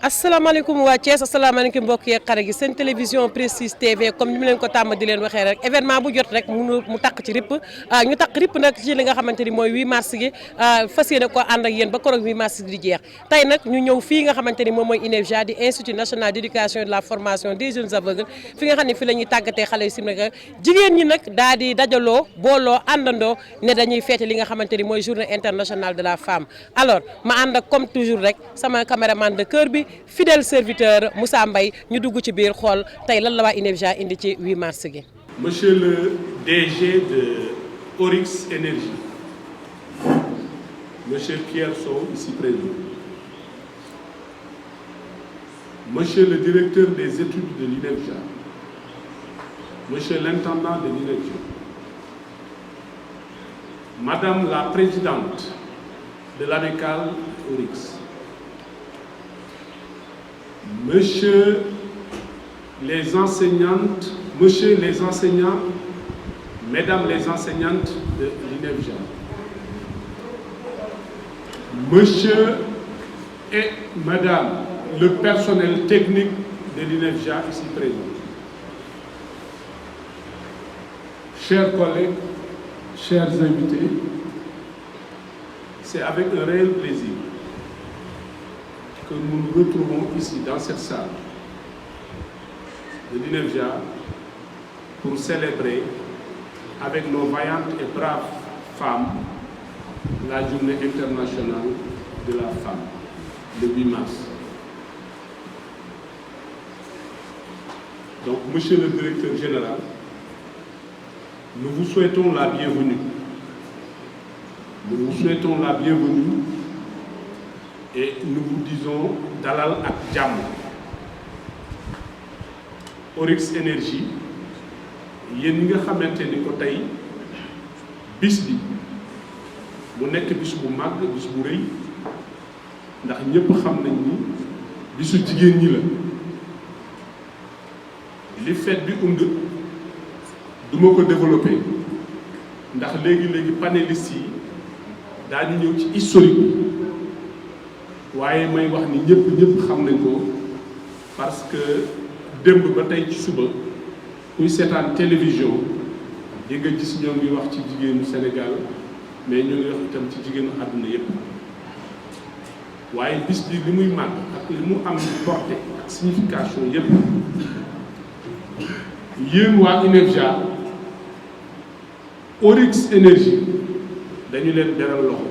asalaamaaleykum waa Thiès asalaamaaleykum mbokk yeeg xarit gi seen télévision Prestige TV comme ni mu leen ko tàmm di leen waxee rek événement bu jot rek mu takk ci ripp ñu takk ripp nag ci li nga xamante ni mooy 8 mars gi fas yéene ko ànd ak yéen ba koroog 8 mars gi di jeex tey nag ñu ñëw fii nga xamante ni moom mooy INEFJA di Institut national d'éducation et de la formation des jeunes aveugles fi nga xam ne fi la ñuy tàggatee xale yu simnaka jigéen ñi nag daal di dajaloo booloo àndandoo ne dañuy feete li nga xamante ni mooy journée internationale de la femme alors ma ànd ak comme toujours rek sama caméraman de cœur bi fidèle serviteur Moussa Mbaye ñu dugg ci biir xool tey lan la waa INEFJA indi ci 8 mars gi. Monsieur le DG de Oryx Énergie, Monsieur Pierre Sow, ici présent, Monsieur le directeur des études de l'INEFJA, Monsieur l'intendant de l'INEFJA, Madame la présidente de l'amicale Oryx, Monsieur les enseignantes, Monsieur les enseignants, Mesdames les enseignantes de l'INEFJA, Monsieur et Madame le personnel technique de l'INEFJA ici présent, chers collègues, chers invités, c'est avec un réel plaisir que nous nous retrouvons ici dans cette salle de l'INEFJA pour célébrer avec nos vaillantes et braves femmes la journée internationale de la femme, le 8 mars. Donc, Monsieur le directeur général, nous vous souhaitons la bienvenue. Nous vous souhaitons la bienvenue et nous vous disons dalal ak jàmm. Oryx Énergie yéen ñi nga xamante ni ko tey bis bi mu nekk bis bu màgg bis bu rëy ndax ñëpp xam nañ ni bisu jigéen ñi la li fête bi duma ko développer ndax léegi panélistes yi daañu ñëw ci historique bi waaye may wax ni ñëpp xam nañ ko parce que démb ba tey ci suba kuy seetaan télévision di nga gis ñoo ngi wax ci jigéenu Sénégal mais ñoo ngi wax itam ci jigéenu àdduna yépp waaye bis bi li muy màgg ak li mu am portée ak signification yépp yéen waa INEFJA Oryx Énergie dañu leen beral loxo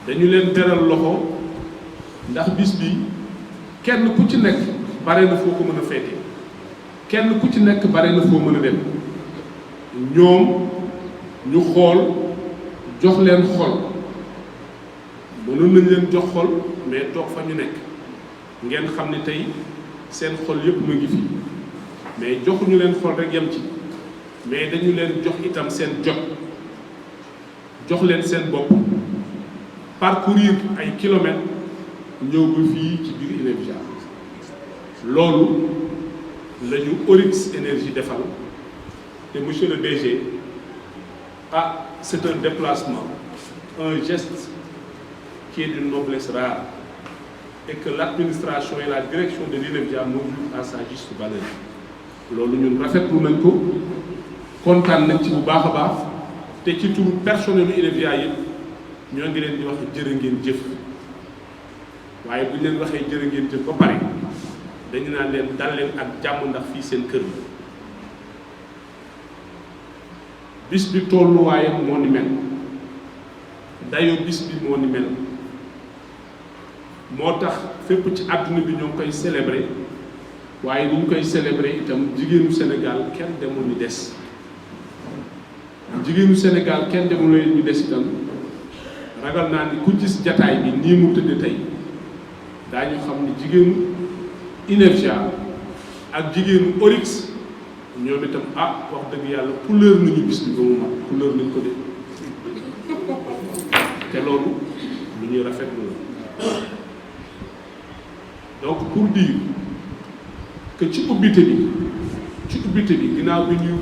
dañu leen beral loxo ndax bis bi kenn ku ci nekk bare na foo ko mën a féete kenn ku ci nekk bare na foo mën a dem ñoom ñu xool jox leen xol mënoon nañ leen jox xol mais toog fa ñu nekk ngeen xam ne tey seen xol yépp mu ngi fi mais joxuñu leen xol rek yem ci mais dañu leen jox itam seen jox leen seen bopp parcourir ay kilomètres ñëw ba fii ci biir INEFJA loolu la ñu Oryx Énergie defal te monsieur le DG c'est un déplacement un geste qui est d'une noblesse rare et que l'administration et la direction de l'INEFJA m'ont vu à sa juste valeur loolu ñun rafetlu nañ ko kontaan nañ ci bu baax a baax te ci turu personnel u INEFJA yëpp ñoo ngi leen di wax jërë ngeen jëf waaye bu ñu leen waxee jërë ngeen jëf ba pare dañu naan leen dal leen ak jàmm ndax fii seen kër la bis bi tolluwaayam moo ni mel dayoo bis bi moo ni mel moo tax fépp ci àdduna bi ñoo ngi koy célébrer waaye ni ñu koy célébrer itam jigéenu Sénégal kenn demul ni des jigéenu Sénégal kenn demul leen ñu des itam ragal naa ni ku gis jataay bi nii mu tëdd tey daañu xam ni jigéenu INEFJA ak jigéenu Oryx ñoom itam wax dëgg yàlla couleur nañu bis bi ba mu mat couleur nañ ko def te loolu lu ñuy rafetlu la donc pour dire que ci ubbite bi ginnaaw bi ñu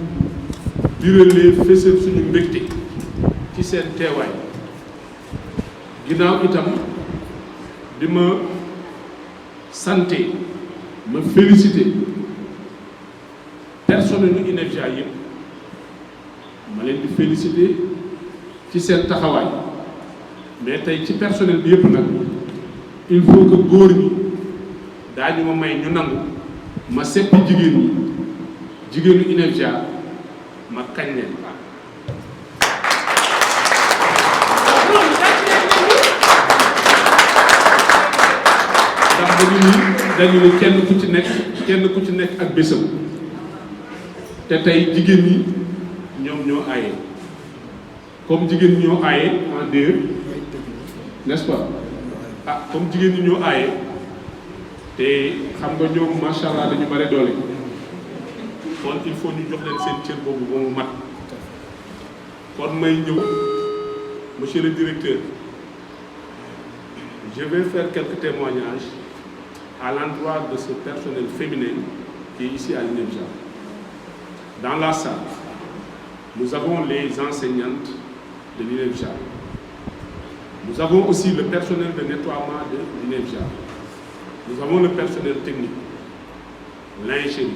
biralee fësal suñu mbégte ci ci seen teewaay ginnaaw itam di ma santé ma félicité personnel u INEFJA yëpp ma leen di félicité ci seen taxawaay mais tey ci personnel bi yëpp nag il faut que góor ñi daañu ma may ñu nangu ma seppi jigéen ñi jigéenu INEFJA ma kañ leen ndax dañu ni kenn ku ci nekk ak bésam te tey jigéen ñi ñoom ñoo aaye comme jigéen ñi ñoo aaye en deux n'est-ce pas ah comme jigéen ñi ñoo aaye te xam nga ñoom macha allah dañu bare doole kon il faut ñu jox leen seen cër boobu ba mu mat kon may ñëw monsieur le directeur je vais faire quelques témoignages à l'endroit de ce personnel féminin qui est ici à l'INEFJA. Dans la salle, nous avons les enseignantes de l'INEFJA. Nous avons aussi le personnel de nettoiement de l'INEFJA. Nous avons le personnel technique, lingerie,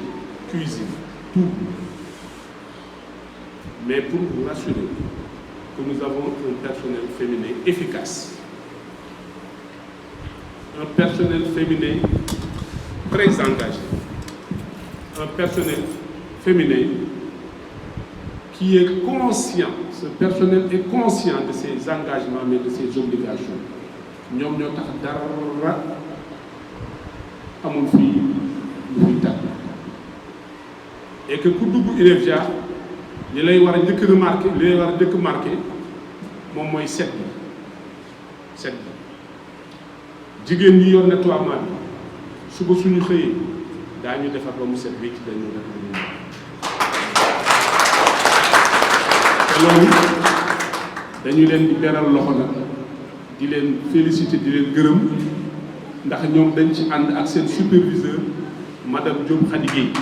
cuisine, tout. Mais pour vous rassurer que nous avons un personnel féminin efficace, un personnel féminin très engagé, un personnel féminin qui est conscient, ce personnel est conscient de ses engagements mais de ses obligations. ñoom ñoo tax dara amul fii lu fi tàgg et que ku dugg INEFJA li lay war a njëkk remarqué li lay war a njëkk marqué moom mooy set bi jigéen ñi yor nettoiement bi suba suñu xëyee daañu defar ba mu set bi ci dañu def te loolu dañu leen di beral loxo nag di leen féliciter di leen gërëm ndax ñoom dañ ci ànd ak seen superviseur madame Diop Khady Guèye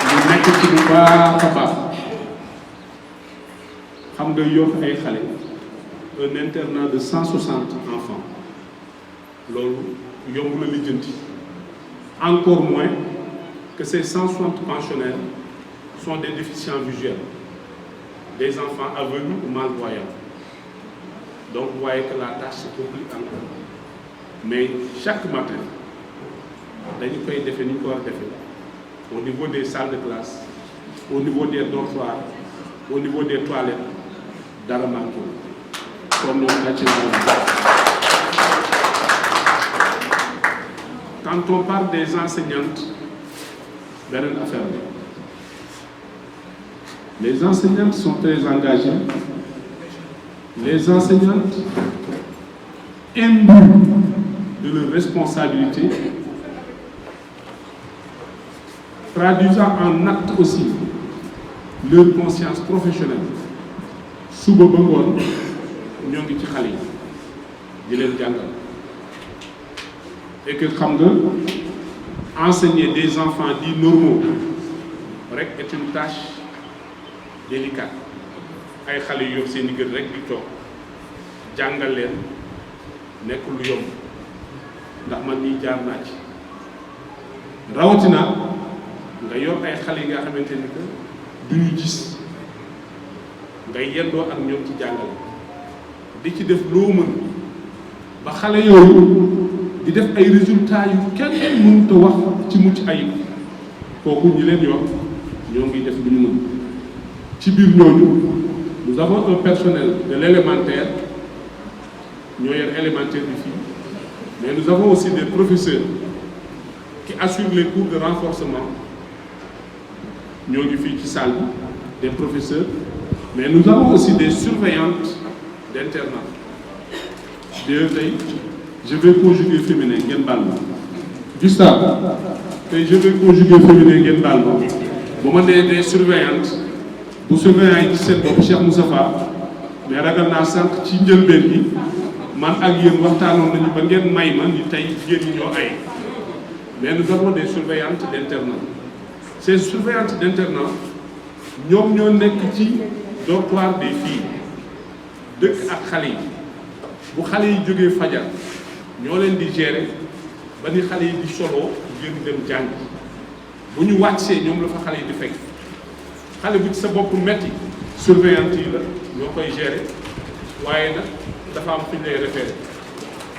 ñu nekk ci bu baax a baax xam nga yor ay xale un internat de 160 enfants loolu yomb la lijjanti encore moins que ces 160 pensionnaires sont des déficients visuels, des enfants aveugles ou malvoyants. Donc vous voyez que la tâche se complique encore. Mais chaque matin dañu koy defee ni ñu ko war a defee au niveau des salles de classe, au niveau des dortoirs, au niveau des toilettes dara manqué comme quand on parle des enseignantes, beneen affaire la. Les enseignantes sont très engagées. Les enseignantes imbues de leurs responsabilités, traduisant en acte aussi leur conscience professionnelle. Suba ba ngoon ñoo ngi ci xale yi di leen jàngal et que xam nga enseigner des enfants dits normaux rek est une tâche délicate ay xale yu yor seen i gët rek di toog jàngal leen nekk lu yomb ndax man nii jaar naa ci rawatina nga yor ay xale yi nga xamante ni que duñu gis ngay yendoo ak ñoom ci jàngale di ci def loo mën ba xale yooyu di def ay résultats yu kenn mënut a wax ci mucc ayib kooku ñi leen yor ñoo ngi def lu ñu mën ci biir ñooñu nous avons un personnel de l'élémentaire ñoo yor élémentaire bi fii mais nous avons aussi des professeurs qui assurent les cours de renforcement ñoo ngi fii ci salle bi des professeurs mais nous avons aussi des surveillantes d'internat d'ailleurs tey je vais conjuguer féminin ngeen baal ma Gustave tey je vais conjuguer féminin ngeen baal ma bu ma nee des surveillantes bu surveillant yi ci seen bopp Cheikh Moustapha mais ragal naa sànq ci njëlbeen bi man ak yéen waxtaanoon nañu ba ngeen may ma ni tey jigéen ñi ñoo ay mais nous avons des surveillantes d'internat ces surveillantes d'internat ñoom ñoo nekk ci dortoir des filles dëkk ak xale yi bu xale yi jógee fajar ñoo leen di gérer ba ni xale yi di soloo génn dem jàng bu ñu wàccee ñoom la fa xale yi di fekk xale bu ci sa bopp metti surveillante yi la ñoo koy gérer waaye nag dafa am fi ñu lay référé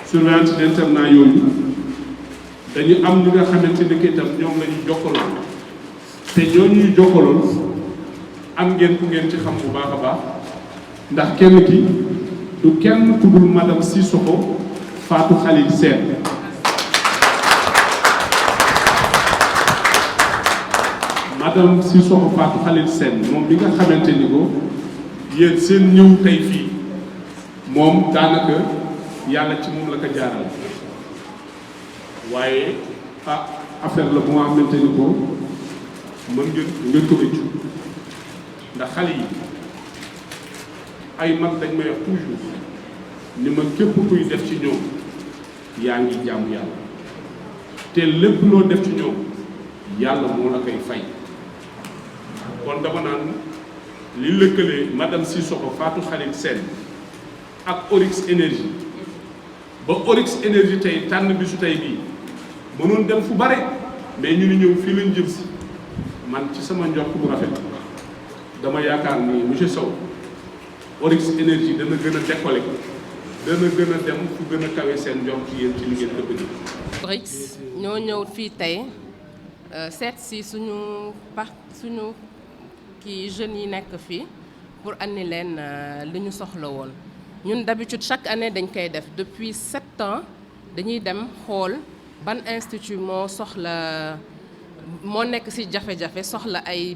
surveillante d'internat yooyu dañu am ñi nga xamante ni itam ñoom la ñu jokkaloon te ñooñuy jokkaloon am ngeen ku ngeen ci xam bu baax a baax ndax kenn ki du kenn ku dul madame Sissoko Fatou Khalil Sène madame Sissoko Fatou Khalil Sène moom bi nga xamante ni ko yéen seen ñëw tey fii moom daanaka yàlla ci moom la ko jaaral waaye affaire la bu nga xamante ni ko mën ngeen ko rëccu ndax xale yi ay mag dañ may wax toujours ni ma képp kuy def ci ñoom yaa ngi jàmm yàlla te lépp loo def ci ñoom yàlla moo la koy fay kon dama naan li lëkkalee madame Sissoko Fatou Khalil Sène ak Oryx Énergie ba Oryx Énergie tey tànn bisu tey bii mënoon dem fu bare mais ñu ni ñëw fii lañ jëm si man ci sama njort bu rafet dama yaakaar ni monsieur Sow Oryx Énergie dana gën a décoller dana gën a dem fu gën a kawe seen njort ci yéen ci li ngeen ko bëgg. Oryx ñoo ñëw fii tey seet si suñu kii jeunes yi nekk fii pour andi leen li ñu soxla woon ñun d'habitude chaque année dañ koy def depuis 7 ans dañuy dem xool ban institut moo soxla moo nekk ci jafe-jafe soxla ay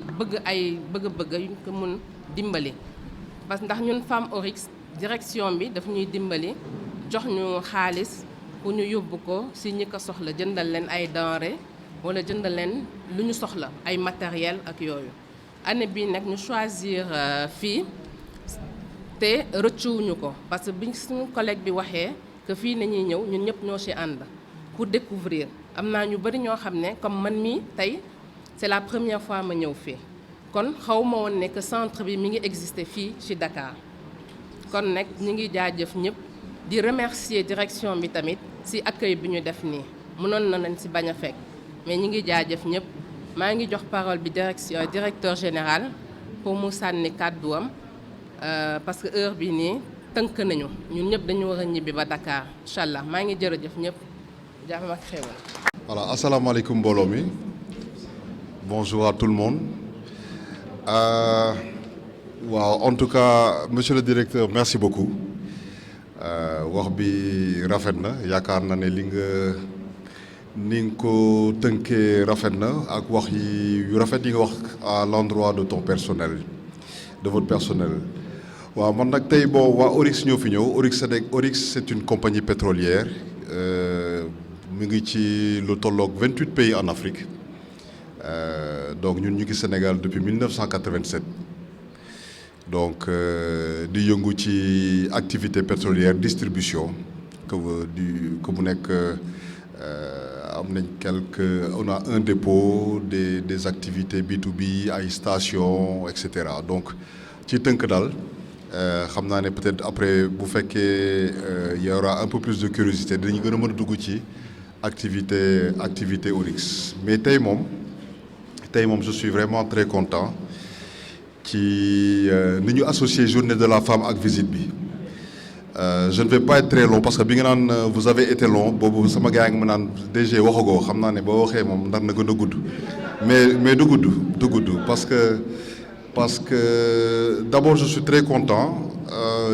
bëgg-bëgg yu ko mun dimbali parce que ndax ñun femme Oryx direction bi daf ñuy dimbali jox ñu xaalis pour ñu yóbbu ko ci ñi ko soxla jëndal leen ay denrées walla jëndal leen lu ñu soxla ay matériel ak yooyu année bii nag ñu choisir fii te rëccuwuñu ko parce que bi suñu collègue bi waxee que fii nañuy ñëw ñun ñëpp ñoo ci ànd pour découvrir am naa ñu bari ñoo xam ne comme man mii tey c'est la première fois ma ñëw fii kon xaw ma woon ne que centre bi mi ngi exister fii ci Dakar kon nag ñi ngi jaajëf ñëpp di remercier direction bi tamit ci accueil bi ñu def nii mënoon na leen ci bañ a fekk mais ñi ngi jaajëf ñëpp maa ngi jox parole bi directeur général pour mu sànni kàdduwam parce que heure bi nii tënk nañu ñun ñëpp dañu war a ñibbi ba Dakar incha allah maa ngi jërëjëf ñëpp jàmm ak xéwal. Voilà, asalaamaaleykum mbooloo mi bonjour à tout le monde waaw en tout cas monsieur le directeur merci beaucoup wax bi rafet na yaakaar na ne li nga ko tënkee rafet na ak wax yu rafet yi nga wax à l'endroit de ton personnel de votre personnel waaw man nag tey bon waa Oryx ñoo fi ñëw Oryx c'est une compagnie pétrolière mu ngi ci lu tolloog 28 pays en Afrique donc ñun ñu ngi Sénégal depuis 1987 donc di yëngu ci activité pétrolière distribution que mu nekk am nañ on a un dépôt des activités B2B ay stations et cetera donc ci tënk daal xam naa ne peut-être après bu fekkee y aura un peu plus de curiosité dañu gën a mën a dugg ci activité Oryx mais tey moom je suis vraiment très content ci ni ñu associé journée de la femme ak visite bi je ne vais pas être très long parce que bi nga naan vous avez été long boobu sama gars ngi ma naan DG waxagoo xam naa ne boo waxee moom ndar na gën a gudd mais du gudd parce que d'abord je suis très content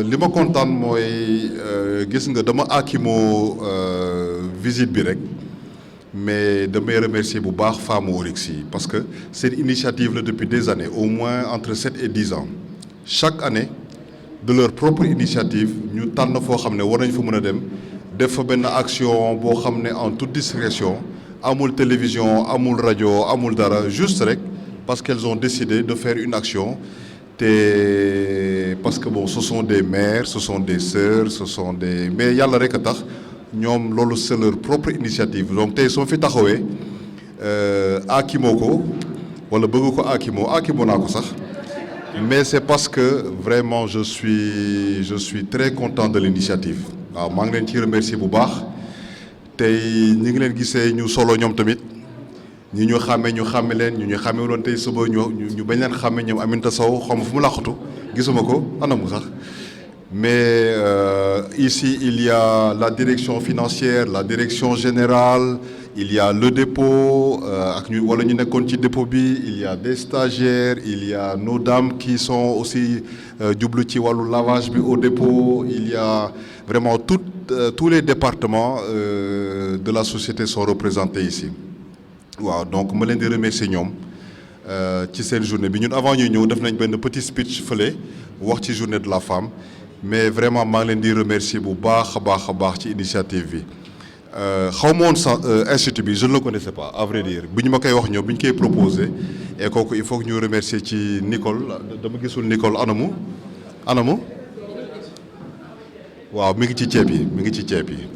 li ma kontaan mooy gis nga dama aakimoo visite bi rek mais damay remercier bu baax femme Oryx yi parce que c'est une initiative là depuis des années au moins entre 7 et 10 ans chaque année de leur propre initiative ñu tànn foo xam ne war nañ fa mën a dem def fa benn action boo xam ne en toute discrétion amul télévision amul rajo amul dara juste rek parce qu'elles ont décidé de faire une action parce que bon ce sont des mères ce sont des sœurs mais yàlla rek a tax ñoom loolu c'est leur propre initiative donc tey soo fi taxawee aakimoo ko wala bëgg ko aakimoo naa ko sax mais c'est parce que vraiment je suis très content de l'initiative waaw maa ngi leen ci remercier bu baax tey ñi ngi leen gisee ñu solo ñoom tamit ñi ñu xàmme leen ñu xàmme woon tey suba ñu bañ leen xàmme ñoom Aminata Sow xaw ma fu mu làqatu gisuma ko anamu sax mais ici il y a la direction financière la direction générale il y a le dépôt ak ñu wala ñu nekkoon ci dépôt bi il y a des stagiaires il y a nos dames qui sont aussi jublu ci wàllu lavage bi au dépôt il y a vraiment tous les départements de la société sont représentés ici waaw donc ma leen di remercier ñoom ci seen journée bi ñun avant ñuy ñëw def nañ benn petit speech fële wax ci journée de la femme mais vraiment maa ngi leen di remercier bu baax a baax ci initiative bi xaw ma woon sax institut bi je ne le connaissais pas à vrai dire bi ñu ma koy wax ñoom bi ñu koy proposé et kooku il faut que ñu remercier ci Nicole dama gisul Nicole anamu waaw mi ngi ci ceeb yi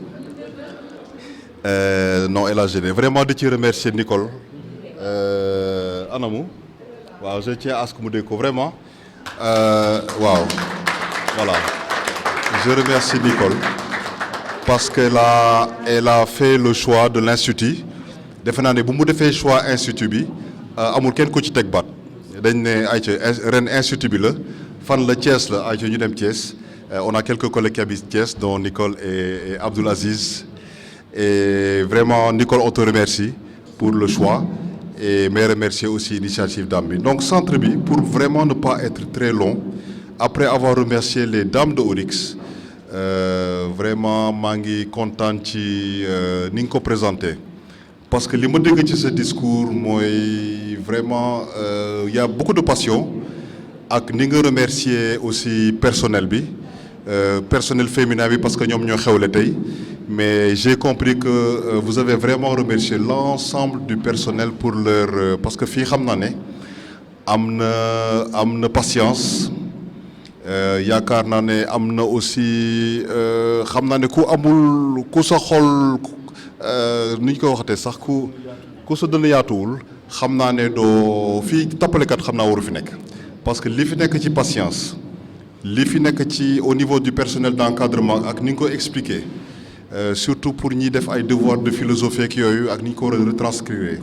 non elle a gêné vraiment di ci remercier Nicole anamu waaw je tiens à ce que mu dégg ko vraiment waaw voilà je remercie Nicole parce que elle a fait le choix de l'institut defe naa ne bu mu defee choix institut bi amul kenn ku ci teg baat dañ ne ayca ren institut bi la fan la Thiès la ayca ñu dem Thiès on a quelques collègues qui habitent Thiès dont Nicole et Abdoul Aziz et vraiment Nicole on te remercie pour le choix et mais remercier aussi l'initiative dame bi donc centre bi pour vraiment ne pas être très long après avoir remercié les dames de Oryx vraiment maa ngi kontaan ci ni nga ko présenté parce que li ma dégg ci ce discours mooy vraiment il y a beaucoup de passion ak ni nga remercier aussi personnel bi personnel féminin bi parce que ñoom ñoo xewle tey mais j'ai compris que vous avez vraiment remercié l'ensemble du personnel pour leur parce que fii xam naa ne am na patience yaakaar naa ne am na aussi xam naa ne ku sa xol nu ñu ko waxatee sax ku sa dënn yaatuwul xam naa ne doo fii tappalekat xam naa waru fi nekk parce que li fi nekk ci patience li fi nekk ci au niveau du personnel d'encadrement ak ni nga ko expliquer surtout pour ñi def ay devoirs de philosophie ak yooyu ak ni ñu ko war a retranscrire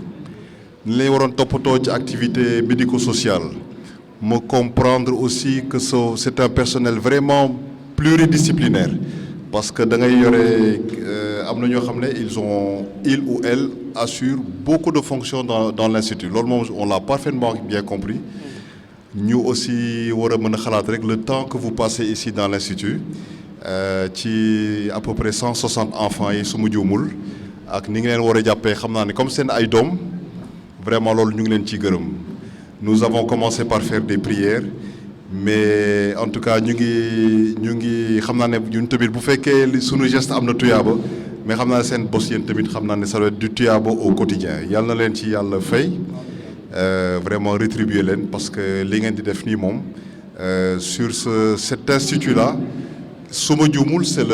ni lay waroon toppatoo ci activité médico-sociale me comprendre aussi que c'est un personnel vraiment pluridisciplinaire parce que da ngay yore am na ñoo xam ne il ou elle assure beaucoup de fonctions dans l'institut loolu moom on l'a parfaitement bien compris ñu aussi war a mën a xalaat rek le temps que vous passez ici dans l'institut ci à peu près 160 enfants yi su ma juumul ak ni ngi leen war a jàppee xam naa ne comme seen ay doom vraiment loolu ñu ngi leen ciy gërëm nous avons commencé par faire des prières mais en tout cas ñu ngi xam naa ne ñun tamit bu fekkee sunu geste am na tuyaaba mais xam naa ne seen bos yéen tamit xam naa ne ça doit être du tuyaaba au quotidien yàlla na leen ci yàlla fay vraiment rétribuer leen parce que li ngeen di def nii moom sur cet institut là su ma juumul c'est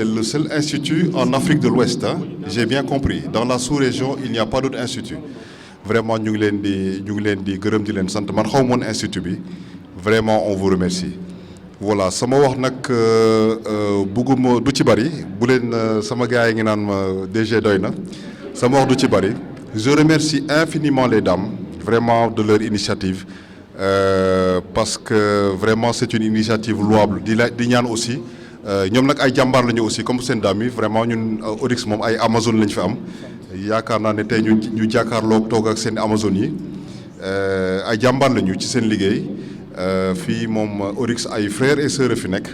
le seul institut en Afrique de l'Ouest j'ai bien compris dans la sous-région il n'y a pas d'autre institut vraiment ñu ngi leen di gërëm di leen sant man xaw moon institut bi vraiment on vous remercie voilà sama wax nag bugguma du ci bari bu leen sama gars yi ngi naan ma DG doy na sama wax du ci bari je remercie infiniment les dames vraiment de leur initiative parce que vraiment c'est une initiative louable di ñaan aussi ñoom nag ay jàmbaar lañu aussi comme seen dames yi vraiment ñun Oryx moom ay Amazon lañ fi am yaakaar naa ne tey ñu jàkkaarloo toog ak seen Amazon yi ay jàmbaar lañu ci seen liggéey fii moom Oryx ay frères et sœurs fi nekk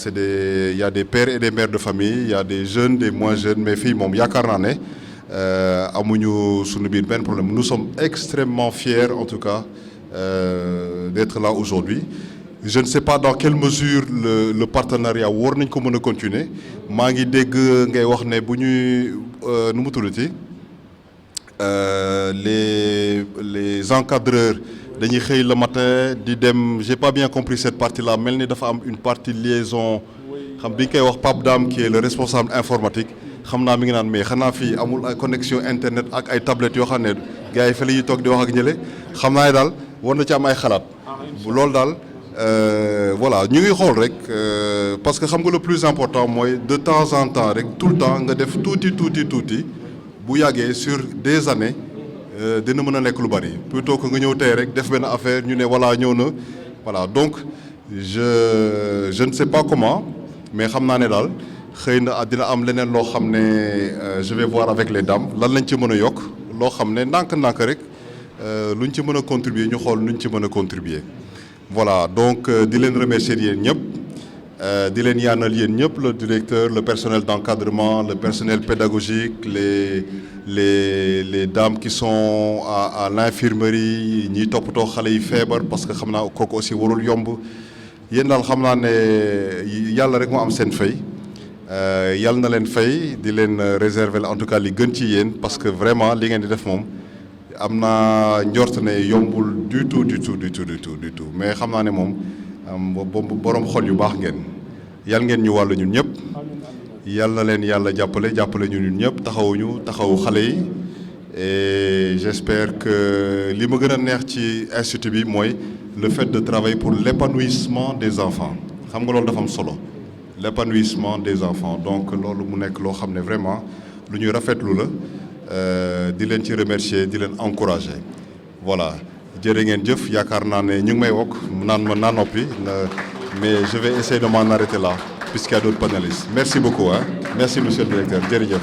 il y a des pères et des mères de famille il y a des jeunes des moins jeunes mais fii moom yaakaar naa ne amuñu sunu biir benn problème nous sommes extrêmement fiers en tout cas d'être là aujourd'hui je ne sais pas dans quelle mesure le partenariat war nañ ko mën a continuer maa ngi dégg ngay wax ne bu ñuy nu mu tuddati les encadreurs dañuy xëy le matin di dem j'ai pas bien compris cette partie-là mel ni dafa am une partie liaison xam bi ñu koy wax Pape Dame qui est le responsable informatique xam naa mi ngi naan mais xanaa fii amul ay connexion internet ak ay tablettes yoo xam ne gars yi fa la ñuy toog di wax ak ñële xam naa ne daal war na ci am ay xalaat. loolu daal voilà ñu ngi xool rek parce que xam nga le plus important mooy de temps en temps rek tout le temps nga def tuuti bu yàggee sur des années dina mën a nekk lu bari plutôt que nga ñëw tey rek def benn affaire ñu ne voilà ñëw na voilà donc je ne sais pas comment mais xam naa ne daal xëy na dina am leneen loo xam ne je vais voir avec les dames lan lañ ci mën a yokk loo xam ne ndànk-ndànk rek luñ ci mën a contribuer ñu xool nuñ ci mën a contribuer voilà donc di leen remercier yéen ñëpp di leen yaanal yéen ñëpp le directeur le personnel d'encadrement le personnel pédagogique les dames qui sont à l'infirmerie ñiy toppatoo xale yi feebar parce que xam naa kooku aussi warul yomb yéen daal xam naa ne yàlla rek moo am seen fay yàlla na leen fay di leen réserver en tout cas li gën ci yéen parce que vraiment li ngeen di def moom am naa njort ne yombul du tout mais xam naa ne moom borom xol yu baax ngeen yàlla ngeen ñu wàllu ñun ñëpp yàlla na leen yàlla jàppale ñu ñun ñëpp taxawu xale yi et j'espère que li ma gën a neex ci institut bi mooy le fait de travailler pour l'épanouissement des enfants xam nga loolu dafa am solo l'épanouissement des enfants donc loolu mu nekk loo xam ne vraiment lu ñuy rafetlu la di leen ci remercier di leen encourager voilà jërë ngeen jëf yaakaar naa ne ñu ngi may wokk naan ma naa noppi mais je vais essayer de m'en arrêter là puisqu'il y a d'autres panélistes merci beaucoup hein merci monsieur le directeur jërëjëf.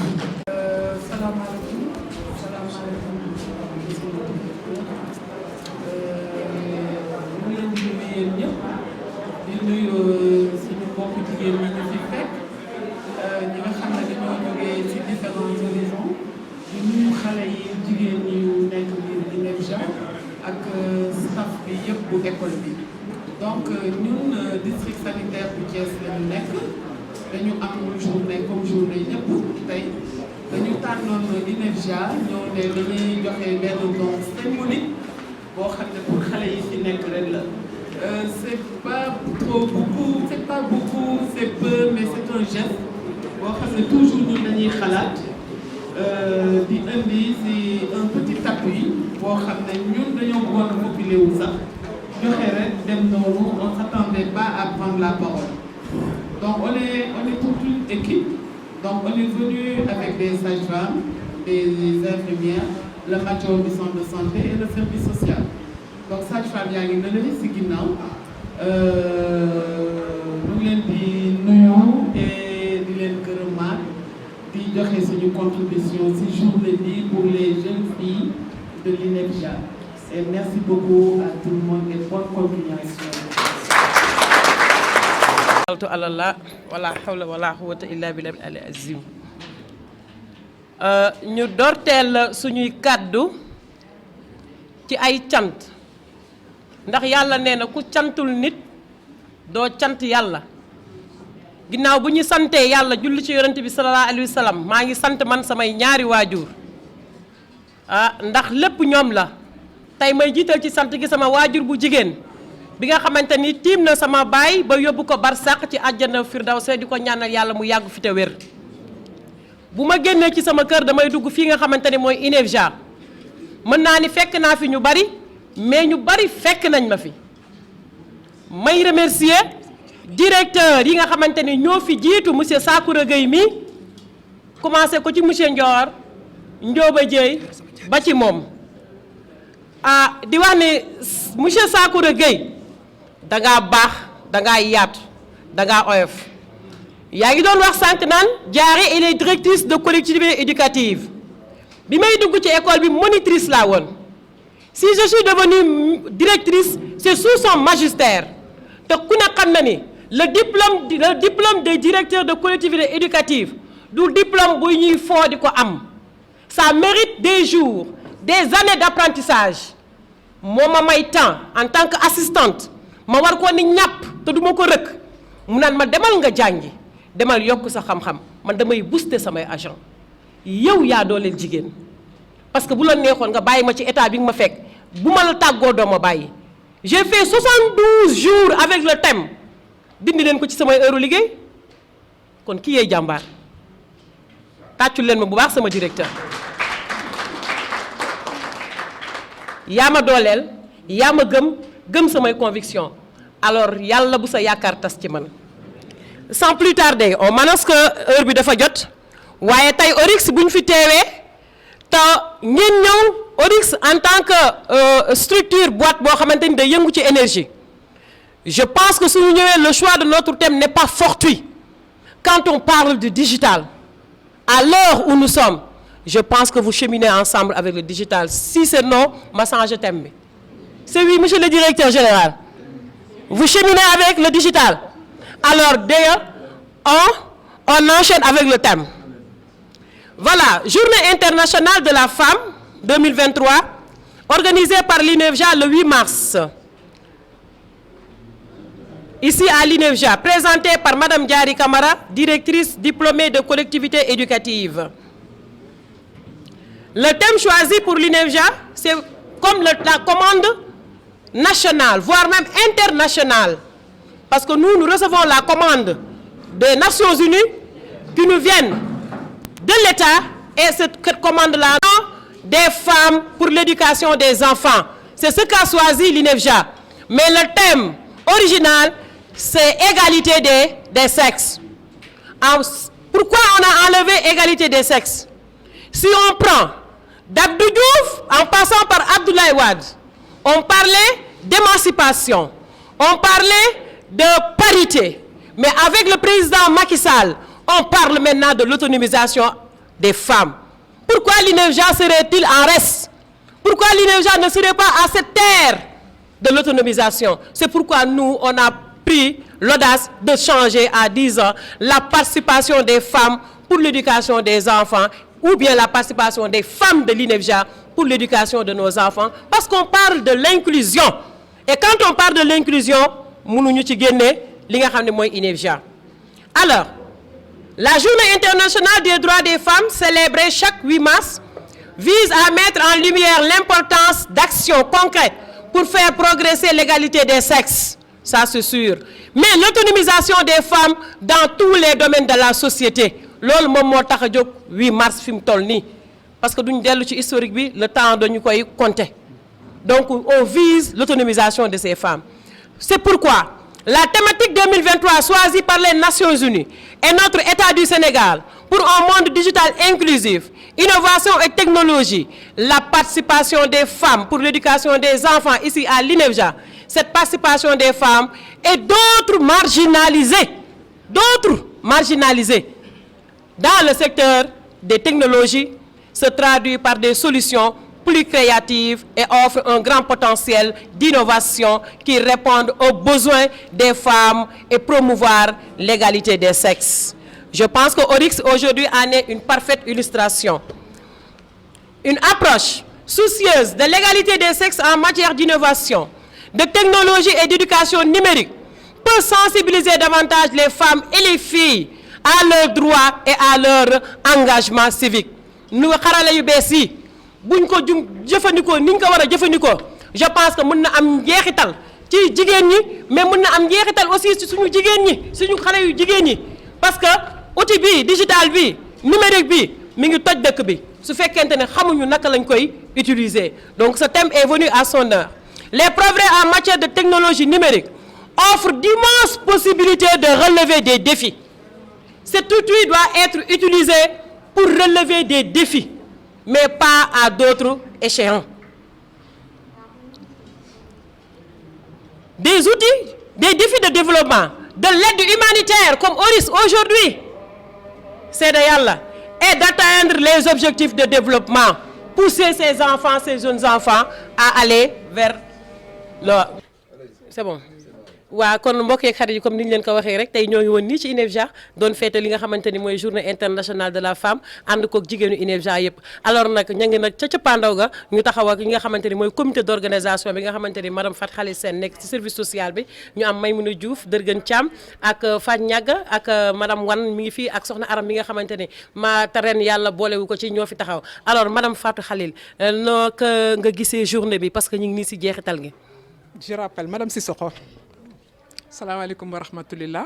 donc ñun district sanitaire bu Thiès lañu nekk dañu am journée comme journée ñëpp tey dañu tànnoon INEFJA ñoo ne dañuy joxe benn don symbolique boo xam ne pour xale yi fi nekk ren la c'est pas beaucoup c'est peu mais c'est un geste boo xam ne toujours ñun dañuy xalaat di indi si un petit appui boo xam ne ñun dañoo bëggoon a populé wu sax joxe rek dem noonu on s'attendait pas à prendre la parole donc on est toute une équipe donc on est venu avec des sages-femmes des infirmières le major du centre de santé et le service social donc sage-femme yaa ngi na la si ginnaaw ñu ngi leen di nuyu et di leen gërëmaat di joxe suñu contribution ci journée bi pour les jeunes filles de l'INEFJA et merci beaucoup à tout le monde et bonne continuation. Allah wala hawla wala quwwata illa billahi al-azim. ñu dorteel suñuy kàddu ci ay cant ndax yàlla nee na ku cantul nit doo cant yàlla ginnaaw bu ñu santee yàlla julli ci yonent bi sallallahu alayhi wa sallam maa ngi sant man samay ñaari waajur ndax lépp ñoom la. tey may jiital ci sant gi sama waajur bu jigéen bi nga xamante ni tiim na sama baay ba yóbbu ko barsàq ci àjjana firdawse di ko ñaanal yàlla mu yàgg fi te wér bu ma génnee ci sama kër damay dugg fii nga xamante ni mooy INEFJA mën naa ni fekk naa fi ñu bari mais ñu bari fekk nañ ma fi may remercier directeur yi nga xamante ni ñoo fi jiitu monsieur Sakoura Gueye mi commencé ko ci monsieur Ndior Ndioba Dieye ba ci moom di wax ne monsieur Sakoura Gueye dangaa baax dangaa yaatu dangaa oyof yaa ngi doon wax sànq naan Diarra elle est directrice de collectivité éducative bi may dugg ci école bi monitrice laa woon si je suis devenue directrice c'est sous son magistère te ku ne xam na ni le diplôme de directeur de collectivité éducative du diplôme bu ñuy foo di ko am ça mérite des jours des années d'apprentissage moo ma may temps en tant qu'assistante ma war ko ni ñàpp te duma ko rëkk mu naan ma demal nga jàngi demal yokk sa xam-xam man damay booster samay agent yow yaa dooleel jigéen parce que bu la neexoon nga bàyyi ma ci état bi nga ma fekk bu ma la tàggoo doo ma bàyyi j'ai fait 72 jours avec le thème dindi leen ko ci samay heure liggéey kon kii yee jàmbaar tàccul leen ma bu baax sama directeur yaa ma dooleel yaa ma gëm gëm samay conviction alors yàlla bu sa yaakaar tas ci man. Sans plus tarder on m'annonce que heure bi dafa jot waaye tey Oryx bu ñu fi teewee te ngeen ñëw Oryx en tant que structure boîte boo xamante ni day yëngu ci énergie je pense que suñu ñëwee le choix de notre thème n'est pas fortuit quand on parle du digital à l'heure où nous sommes je pense que vous cheminez ensemble avec le digital si c'est non ma change thème bi c'est oui monsieur le directeur général vous cheminez avec le digital alors d'ailleurs on enchaîne avec le thème voilà journée internationale de la femme 2023 organisée par l'INEFJA le 8 mars ici à l'INEFJA présentée par Madame Diary Camara directrice diplômée de collectivité éducative. Le thème choisi pour l'INEFJA c'est comme la commande nationale voire même internationale parce que nous recevons la commande des Nations Unies qui nous viennent de l'État et cette commande-là des femmes pour l'éducation des enfants c'est ce qu'a choisi l'INEFJA mais le thème original c'est égalité des sexes. Pourquoi on a enlevé égalité des sexes? Si on prend d'Abdou Diouf en passant par Abdoulaye Wade, on parlait d'émancipation, on parlait de parité. Mais avec le président Macky Sall, on parle maintenant de l'autonomisation des femmes. Pourquoi l'INEFJA serait-il en reste? Pourquoi l'INEFJA ne serait pas à cette terre de l'autonomisation? C'est pourquoi nous, on a pris l'audace de changer à 10 ans la participation des femmes pour l'éducation des enfants ou bien la participation des femmes de l'INEFJA pour l'éducation de nos enfants parce qu'on parle de l'inclusion et quand on parle de l'inclusion mënuñu ci génne li nga xam ne mooy INEFJA. Alors la journée internationale des droits des femmes célébrée chaque 8 mars vise à mettre en lumière l'importance d'actions concrètes pour faire progresser l'égalité des sexes. Ça c'est sûr mais l'autonomisation des femmes dans tous les domaines de la société loolu moom moo tax a jóg 8 mars fi mu toll nii parce que duñ dellu ci historique bi le temps dañu koy compter donc on vise l'autonomisation de ces femmes c'est pourquoi la thématique 2023 choisie par les Nations Unies et notre État du Sénégal pour un monde digital inclusif innovation et technologie la participation des femmes pour l'éducation des enfants ici à l'INEFJA. Cette participation des femmes et d'autres marginalisés dans le secteur des technologies se traduit par des solutions plus créatives et offre un grand potentiel d'innovation qui répondent aux besoins des femmes et promouvoir l'égalité des sexes. Je pense que Oryx aujourd'hui en est une parfaite illustration. Une approche soucieuse de l'égalité des sexes en matière d'innovation, de technologie et d'éducation numérique peut sensibiliser davantage les femmes et les filles à leurs droits et à leur engagement civique. Nous xarala yu bees yi buñ ko jëfandikoo ni ñu ko war a jëfandikoo je pense que mën na am njeexital ci jigéen ñi mais mën na am njeexital aussi ci suñu jigéen ñi suñu xale yu jigéen ñi parce que outil bi digital bi numérique bi mi ngi toj dëkk bi su fekkente ne xamuñu naka lañ koy utiliser donc ce thème est venu à son heure. Les progrès en matière de technologie numérique offrent d'immenses possibilités de relever des défis. Cet outil doit être utilisé pour relever des défis, mais pas à d'autres échéants. Des outils, des défis de développement, de l'aide humanitaire comme Oryx aujourd'hui, c'est de yàlla, et d'atteindre les objectifs de développement, pousser ces enfants, ces jeunes enfants à aller vers c'est bon waaw kon mbokk yeeg xarit yi comme ni ñu leen ko waxee rek tey ñoo ngi woon nii ci INEFJA doon feete li nga xamante ni mooy journée internationale de la femme ànd koog jigéenu INEFJA yëpp alors nag ña ngi nag ca cappaandaw ga ñu taxaw ak li nga xamante ni mooy comité d'organisation bi nga xamante ni madame Fat Khalil Sène nekk ci service social bi ñu am Maymouna Diouf Dërgën Thiam ak Fat Ñagga ak madame Wan mi ngi fii ak soxna Aram mi nga xamante ni ta ren yàlla boolewu ko ci ñoo fi taxaw alors madame Fatou Khalil noo nga gisee journée bi parce que ñu ngi nii si jeexital gi. Je rappelle Madame Sissoko. Salaamaaleykum wa rahmatulillah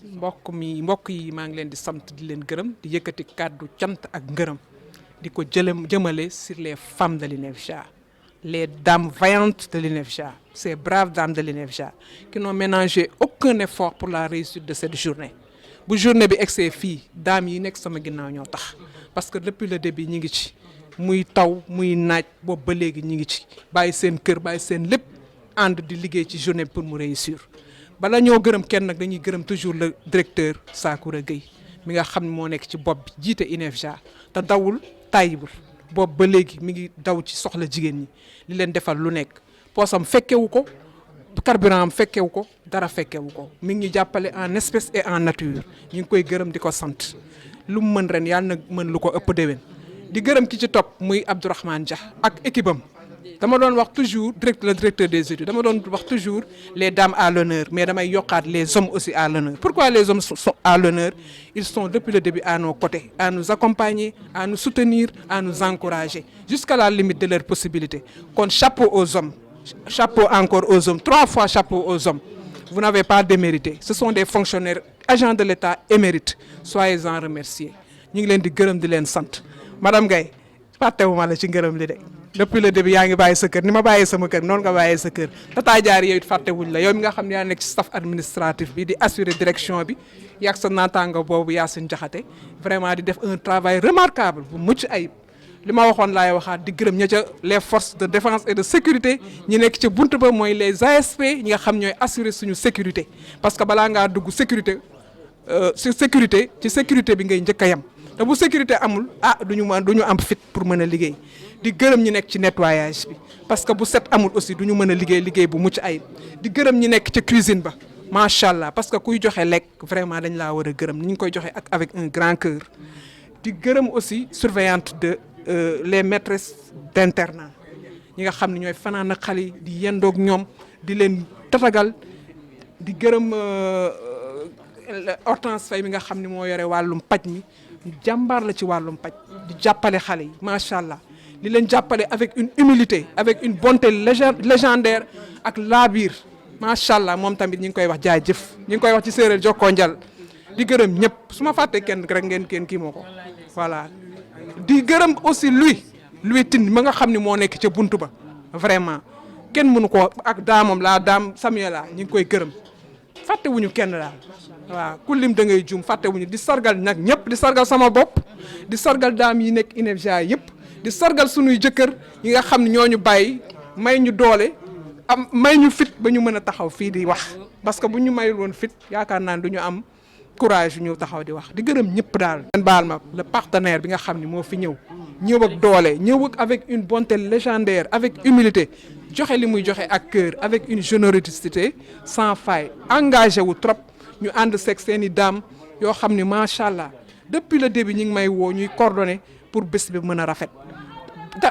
mbokk yi maa ngi leen di sant di leen gërëm di yëkkati kàddu cant ak ngërëm di ko jëmale sur les femmes de l'INEFJA les dames vaillantes de l'INEFJA, ces braves dames de l'INEFJA, qui n'ont ménagé aucun effort pour la réussite de cette journée. Bu journée bi egsee fii dames yi nekk sama ginnaaw ñoo tax parce que depuis le début ñi ngi ci muy taw muy naaj boobu ba léegi ñi ngi ci bàyyi seen kër bàyyi seen lépp ànd di liggéey ci journée pour mu réussir. Bala ñoo gërëm kenn nag dañuy gërëm toujours le directeur Sakoura Gueye mi nga xam ne moo nekk ci bopp bi jiite INEFJA te dawul tàyyiwul boobu ba léegi mi ngi daw ci soxla jigéen ñi li leen defal lu nekk poosam fekkewu ko carburant am fekkewu ko dara fekkewu ko mi ngi ñu jàppale en espèce et en nature ñu ngi koy gërëm di ko sant lu mu mën ren yàlla na mën lu ko ëpp déwén di gërëm ki ci topp muy Abdourahmane Dia ak équipe am dama doon wax toujours le directeur des études dama doon wax toujours les dames à l'honneur mais damay yokkaat les hommes aussi à l'honneur. Pourquoi les hommes sont à l'honneur? Ils sont depuis le début à nos côtés, à nous accompagner, à nous soutenir, à nous encourager jusqu'à la limite de leurs possibilités. Kon chapeau aux hommes, chapeau encore aux hommes, 3 fois chapeau aux hommes. Vous n'avez pas démérité. Ce sont des fonctionnaires, agents de l'État émérites. Soyez-en remerciés. ñu ngi leen di gërëm di leen sant madame Gaye fàttewuma la ci ngërëm li de depuis le début yaa ngi bàyyi sa kër ni ma bàyyee sama kër noonu nga bàyyee sa kër Tata Diarry yow it fàttewuñ la yow mi nga xam ne yaa nekk ci staff administratif bi di assurer direction bi yàgg sa naataango boobu Yacine Diakhaté vraiment di def un travail remarquable bu mucc ayib li ma waxoon laay waxaat di gërëm ña ca les forces de défense et de sécurité ñi nekk ca bunt ba mooy les ASP ñi nga xam ñooy assurer suñu sécurité parce que balaa ngaa dugg sécurité ci sécurité bi ngay njëkk a yem te bu sécurité amul duñu am fit pour mën a liggéey di gërëm ñi nekk ci nettoyage bi parce que bu set amul aussi duñu mën a liggéey bu mucc ayib di gërëm ñi nekk ci cuisine ba macha allah parce que kuy joxe lekk vraiment dañ laa war a gërëm ñu ngi koy joxe avec un grand cœur di gërëm aussi surveillante de les maîtresses d'internat ñi nga xam ne ñooy fanaan ak xale yi di yendoog ñoom di leen tatagal di gërëm Hortense Faye mi nga xam ne moo yore wàllum paj mi jàmbaar la ci wàllum paj di jàppale xale yi macha allah di leen jàppale avec une humilité avec une bonté légendaire ak laabiir macha allah moom tamit ñi ngi koy wax jaajëf ñi ngi koy wax ci séeréer jokkoo njal di gërëm ñëpp su ma fàttee kenn rek ngeen kii moo ko voilà di gërëm aussi Louis Tine ma nga xam ne moo nekk ca buntu ba vraiment kenn mënu ko ak daamam la daam Samuela ñi ngi koy gërëm fàttewuñu kenn daal waaw ku lim da ngay juum fàttewuñu di sargal nag ñëpp di sargal sama bopp di sargal daam yi nekk INEFJA yëpp di sargal sunuy jëkkër yi nga xam ne ñooñu bàyyi may ñu doole may ñu fit ba ñu mën a taxaw fii di wax parce que bu ñu mayul woon fit yaakaar naa du ñu am courage ñu taxaw di wax di gërëm ñëpp daal. ngeen baal ma le partenaire bi nga xam ne moo fi ñëw ak doole ñëw ak avec une bonté légendaire avec humilité joxe li muy joxe ak cœur avec une générosité sans faille engagé wu trop ñu ànd seeg seen i daam yoo xam ne macha allah depuis le début ñu ngi may woo ñuy coordonné pour bés bi mën a rafet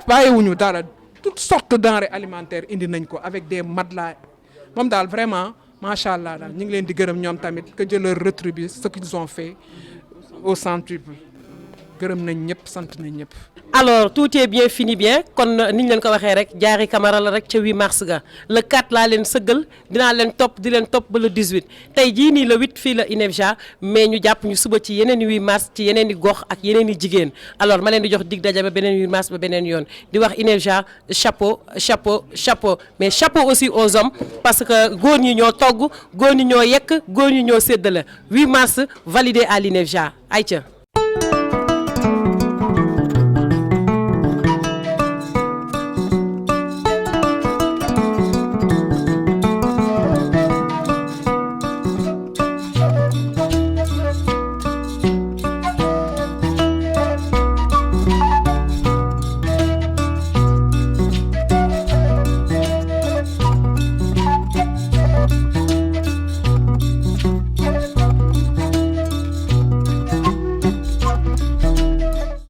bàyyiwuñu dara toutes sortes de denrées alimentaires indi nañ ko avec des matelas moom daal vraiment macha allah daal ñu ngi leen di gërëm ñoom tamit que Dieu leur rétribue ce qu'ils ont fait au centuple gërëm nañ ñëpp sant nañ ñëpp. alors tout est bien fini bien kon ni ñu leen ko waxee rek Diarry Camara la rek ca 8 mars ga le 4 laa leen sëggal dinaa leen topp di leen topp ba le 18 tey jii nii le 8 fii la INEFJA mais ñu jàpp ñu suba ci yeneen i 8 mars ci yeneen i gox ak yeneen i jigéen alors ma leen di jox dig daja ba beneen 8 mars ba beneen yoon di wax INEFJA chapeau chapeau chapeau mais chapeau aussi aux hommes parce que góor ñi ñoo togg góor ñi ñoo yekk góor ñi ñoo séddale 8 mars validé à l'INEFJA ayca.